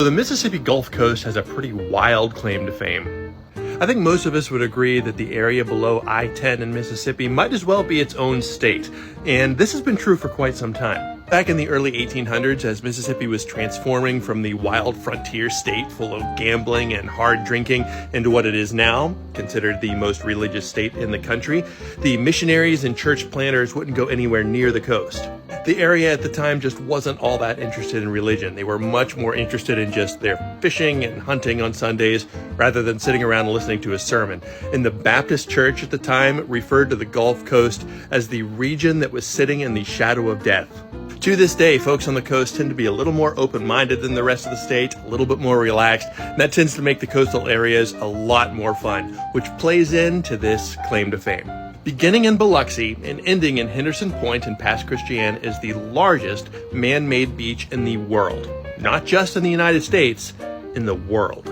So the Mississippi Gulf Coast has a pretty wild claim to fame. I think most of us would agree that the area below I-10 in Mississippi might as well be its own state, and this has been true for quite some time. Back in the early 1800s, as Mississippi was transforming from the wild frontier state full of gambling and hard drinking into what it is now, considered the most religious state in the country, the missionaries and church planters wouldn't go anywhere near the coast. The area at the time just wasn't all that interested in religion. They were much more interested in just their fishing and hunting on Sundays rather than sitting around listening to a sermon. And the Baptist church at the time referred to the Gulf Coast as the region that was sitting in the shadow of death. To this day, folks on the coast tend to be a little more open-minded than the rest of the state, a little bit more relaxed, and that tends to make the coastal areas a lot more fun, which plays into this claim to fame. Beginning in Biloxi and ending in Henderson Point in Pass Christian is the largest man-made beach in the world. Not just in the United States, in the world.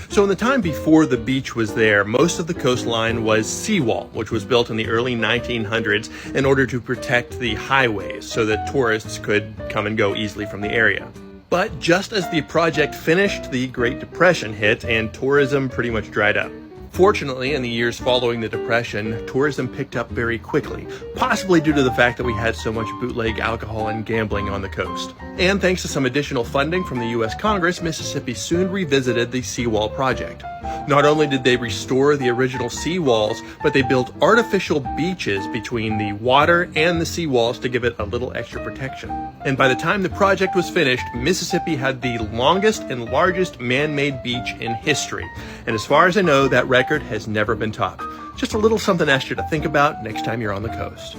So in the time before the beach was there, most of the coastline was seawall, which was built in the early 1900s in order to protect the highways so that tourists could come and go easily from the area. But just as the project finished, the Great Depression hit and tourism pretty much dried up. Fortunately, in the years following the Depression, tourism picked up very quickly, possibly due to the fact that we had so much bootleg alcohol and gambling on the coast. And thanks to some additional funding from the U.S. Congress, Mississippi soon revisited the Seawall project. Not only did they restore the original seawalls, but they built artificial beaches between the water and the seawalls to give it a little extra protection. And by the time the project was finished, Mississippi had the longest and largest man-made beach in history. And as far as I know, that record has never been topped. Just a little something extra to think about next time you're on the coast.